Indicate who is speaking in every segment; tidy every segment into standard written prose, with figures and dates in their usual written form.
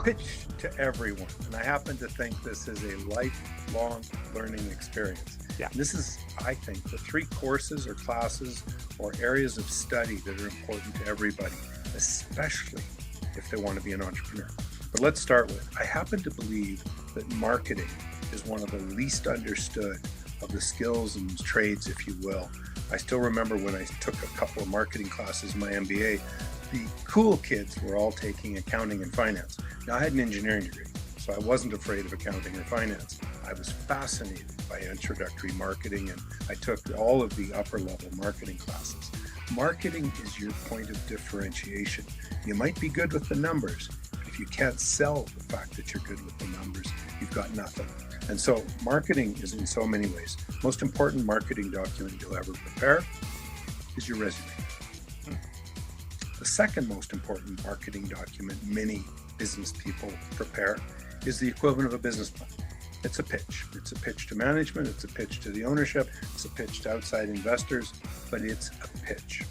Speaker 1: pitch to everyone. And I happen to think this is a lifelong learning experience.
Speaker 2: Yeah.
Speaker 1: This is, I think, the 3 courses or classes or areas of study that are important to everybody, especially if they want to be an entrepreneur. But let's start with, I happen to believe that marketing is one of the least understood of the skills and trades, if you will. I still remember when I took a couple of marketing classes in my MBA, the cool kids were all taking accounting and finance. Now, I had an engineering degree, so I wasn't afraid of accounting or finance. I was fascinated by introductory marketing, and I took all of the upper level marketing classes. Marketing is your point of differentiation. You might be good with the numbers, but if you can't sell the fact that you're good with the numbers, you've got nothing. And so marketing is in so many ways. Most important marketing document you'll ever prepare is your resume. The second most important marketing document many business people prepare is the equivalent of a business plan. It's a pitch. It's a pitch to management. It's a pitch to the ownership. It's a pitch to outside investors, but it's a pitch.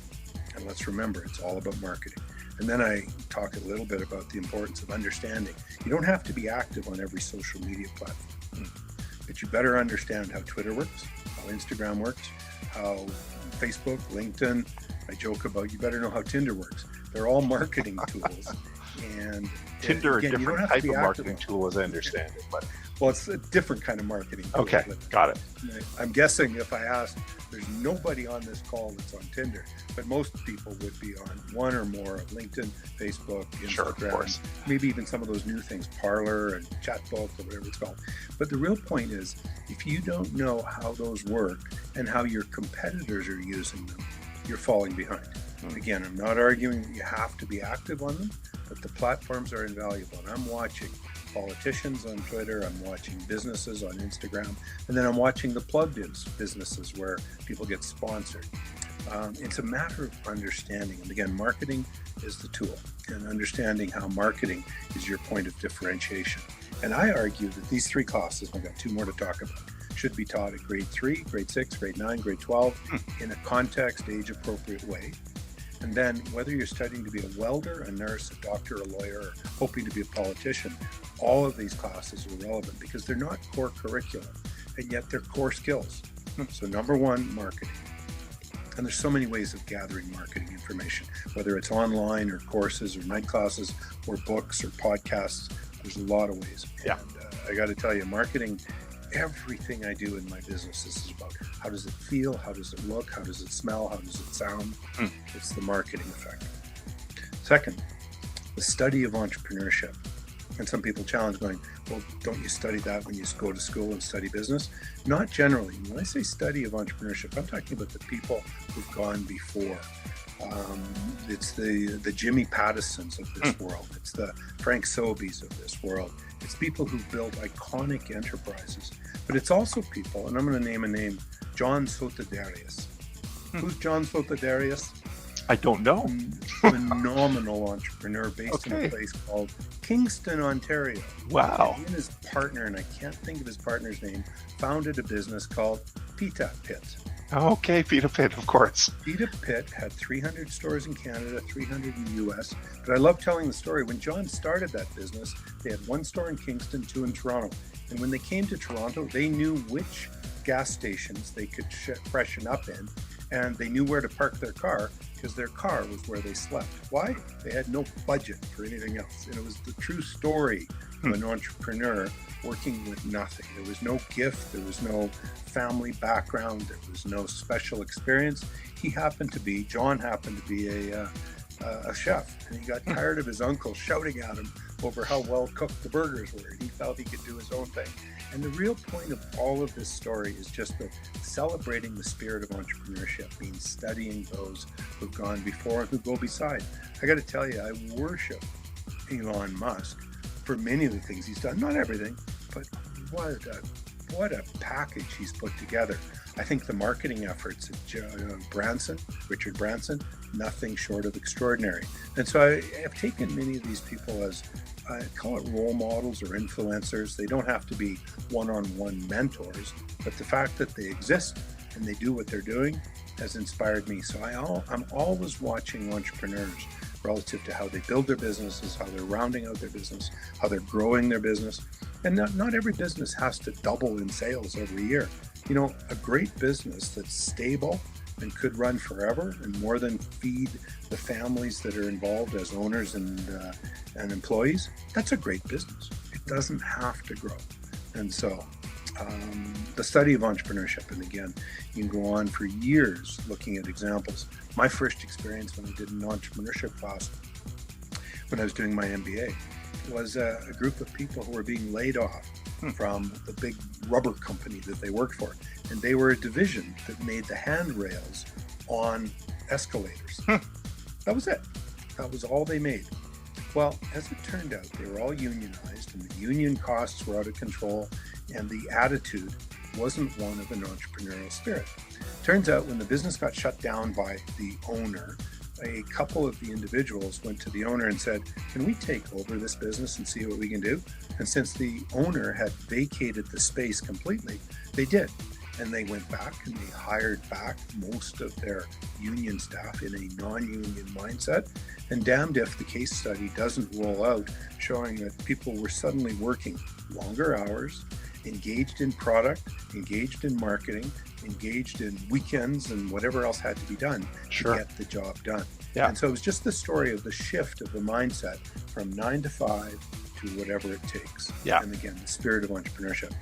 Speaker 1: And let's remember, it's all about marketing. And then I talk a little bit about the importance of understanding. You don't have to be active on every social media platform, but you better understand how Twitter works, how Instagram works, how Facebook, LinkedIn. I joke about, you better know how Tinder works. They're all marketing tools. And
Speaker 2: Tinder,
Speaker 1: again,
Speaker 2: a different type of marketing tool, as I understand it. But
Speaker 1: well, it's a different kind of marketing tool.
Speaker 2: Okay, got it.
Speaker 1: I'm guessing if I asked, there's nobody on this call that's on Tinder, but most people would be on one or more of LinkedIn, Facebook, Instagram,
Speaker 2: sure, of course.
Speaker 1: Maybe even some of those new things, Parler and Chatbook or whatever it's called. But the real point is, if you don't know how those work and how your competitors are using them, you're falling behind. Again, I'm not arguing that you have to be active on them, but the platforms are invaluable. And I'm watching politicians on Twitter, I'm watching businesses on Instagram, and then I'm watching the plugged-in businesses where people get sponsored. It's a matter of understanding. And again, marketing is the tool, and understanding how marketing is your point of differentiation. And I argue that these 3 classes, I've got 2 more to talk about, should be taught at grade 3, grade 6, grade 9, grade 12 in a context, age-appropriate way. And then whether you're studying to be a welder, a nurse, a doctor, a lawyer, or hoping to be a politician, all of these classes are relevant because they're not core curriculum, and yet they're core skills. So number 1, marketing. And there's so many ways of gathering marketing information, whether it's online or courses or night classes or books or podcasts. There's a lot of ways.
Speaker 2: Yeah.
Speaker 1: And I got to tell you, marketing, everything I do in my business is about how does it feel, how does it look, how does it smell, how does it sound. It's the marketing effect. Second, the study of entrepreneurship. And some people challenge going, well, don't you study that when you go to school and study business? Not generally. When I say study of entrepreneurship, I'm talking about the people who've gone before. It's the Jimmy Pattisons of this world. It's the Frank Sobeys of this world. It's people who've built iconic enterprises. But it's also people, and I'm going to name a name, John Sotadarius. Who's John Sotadarius?
Speaker 2: I don't know.
Speaker 1: Phenomenal entrepreneur based in a place called Kingston, Ontario.
Speaker 2: Wow.
Speaker 1: He and his partner, and I can't think of his partner's name, founded a business called Pita Pit.
Speaker 2: Okay, Pita Pit, of course.
Speaker 1: Pita Pit had 300 stores in Canada, 300 in the US. But I love telling the story. When John started that business, they had 1 store in Kingston, 2 in Toronto. And when they came to Toronto, they knew which gas stations they could freshen up in, and they knew where to park their car because their car was where they slept. Why? They had no budget for anything else. And it was the true story of an entrepreneur working with nothing. There was no gift, there was no family background, there was no special experience. John happened to be a chef, and he got tired of his uncle shouting at him over how well cooked the burgers were, and he felt he could do his own thing. And the real point of all of this story is just the celebrating the spirit of entrepreneurship, being studying those who've gone before and who go beside. I got to tell you, I worship Elon Musk for many of the things he's done. Not everything, but what a package he's put together. I think the marketing efforts of Richard Branson, nothing short of extraordinary. And so I have taken many of these people as, I call it role models or influencers. They don't have to be one-on-one mentors, but the fact that they exist and they do what they're doing has inspired me. So I'm always watching entrepreneurs relative to how they build their businesses, how they're rounding out their business, how they're growing their business. And not every business has to double in sales every year. You know, a great business that's stable and could run forever and more than feed the families that are involved as owners and employees, that's a great business. It doesn't have to grow. And so the study of entrepreneurship, and again, you can go on for years looking at examples. My first experience when I did an entrepreneurship class when I was doing my MBA was a group of people who were being laid off from the big rubber company that they worked for. And they were a division that made the handrails on escalators. That was it. That was all they made. Well, as it turned out, they were all unionized and the union costs were out of control and the attitude wasn't one of an entrepreneurial spirit. Turns out when the business got shut down by the owner, a couple of the individuals went to the owner and said, can we take over this business and see what we can do? And since the owner had vacated the space completely, they did. And they went back and they hired back most of their union staff in a non-union mindset. And damned if the case study doesn't roll out showing that people were suddenly working longer hours, engaged in product, engaged in marketing, engaged in weekends and whatever else had to be done to get the job done.
Speaker 2: Yeah.
Speaker 1: And so it was just the story of the shift of the mindset from 9 to 5 to whatever it takes.
Speaker 2: Yeah.
Speaker 1: And again, the spirit of entrepreneurship.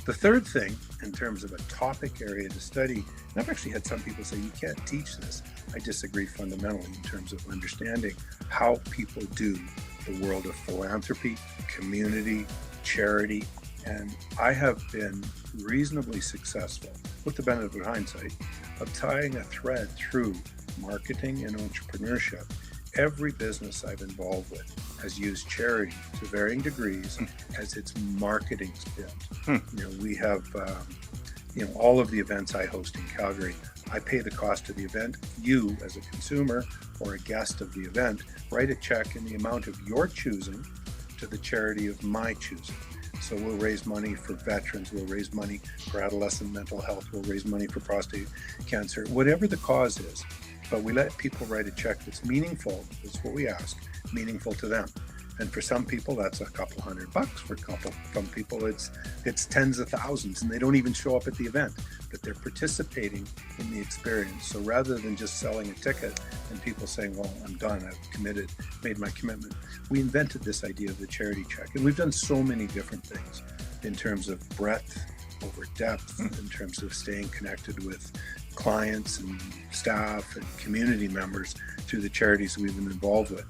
Speaker 1: The third thing, in terms of a topic area to study, and I've actually had some people say, you can't teach this. I disagree fundamentally in terms of understanding how people do the world of philanthropy, community, charity. And I have been reasonably successful, with the benefit of hindsight, of tying a thread through marketing and entrepreneurship. Every business I've involved with has used charity to varying degrees as its marketing spend. You know, we have, all of the events I host in Calgary, I pay the cost of the event. You, as a consumer or a guest of the event, write a check in the amount of your choosing to the charity of my choosing. So we'll raise money for veterans, we'll raise money for adolescent mental health, we'll raise money for prostate cancer, whatever the cause is. But we let people write a check that's meaningful, that's what we ask, meaningful to them. And for some people, that's a couple $100. For some people, it's tens of thousands, and they don't even show up at the event, but they're participating in the experience. So rather than just selling a ticket and people saying, well, I'm done, I've committed, made my commitment, we invented this idea of the charity check. And we've done so many different things in terms of breadth over depth, in terms of staying connected with clients and staff and community members through the charities we've been involved with.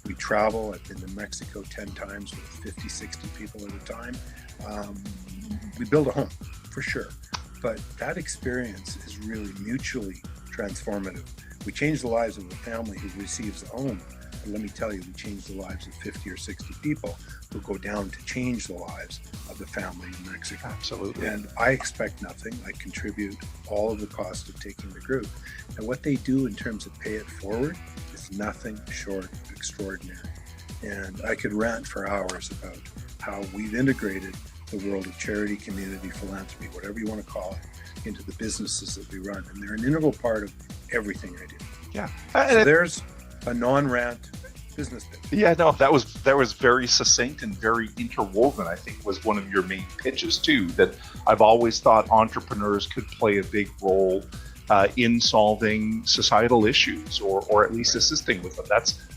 Speaker 1: We travel. I've been to Mexico 10 times with 50, 60 people at a time. We build a home, for sure. But that experience is really mutually transformative. We change the lives of a family who receives a home. And let me tell you, we change the lives of 50 or 60 people who go down to change the lives of the family in Mexico.
Speaker 2: Absolutely.
Speaker 1: And I expect nothing. I contribute all of the cost of taking the group. And what they do in terms of pay it forward is nothing short of extraordinary. And I could rant for hours about how we've integrated the world of charity, community, philanthropy, whatever you want to call it, into the businesses that we run. And they're an integral part of everything I do.
Speaker 2: Yeah.
Speaker 1: So there's a non-rant business bit.
Speaker 2: Yeah, no, that was very succinct and very interwoven. I think was one of your main pitches too, that I've always thought entrepreneurs could play a big role in solving societal issues or at least assisting with them.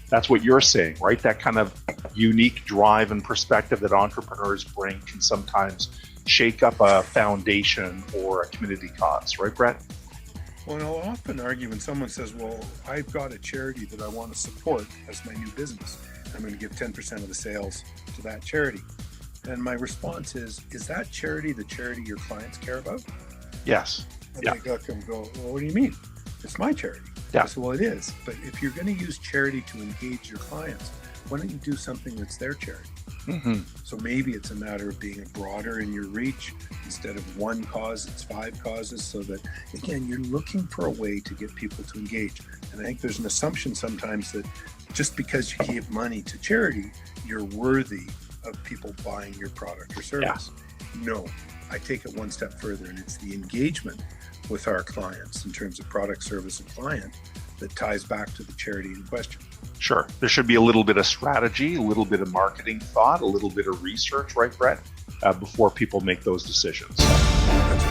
Speaker 2: That's what you're saying, right? That kind of unique drive and perspective that entrepreneurs bring can sometimes shake up a foundation or a community cause, right, Brett?
Speaker 1: Well, and I'll often argue when someone says, well, I've got a charity that I want to support as my new business. I'm going to give 10% of the sales to that charity. And my response is that charity the charity your clients care about?
Speaker 2: Yes.
Speaker 1: And they go, well, what do you mean? It's my charity.
Speaker 2: Yeah.
Speaker 1: I said, well, it is. But if you're going to use charity to engage your clients, why don't you do something that's their charity?
Speaker 2: Mm-hmm.
Speaker 1: So maybe it's a matter of being broader in your reach. Instead of one cause, it's 5 causes, so that, again, you're looking for a way to get people to engage. And I think there's an assumption sometimes that just because you give money to charity, you're worthy of people buying your product or service. Yeah. No, I take it one step further, and it's the engagement with our clients in terms of product, service, and client that ties back to the charity in question.
Speaker 2: Sure. There should be a little bit of strategy, a little bit of marketing thought, a little bit of research, right, Brett, before people make those decisions.
Speaker 1: That's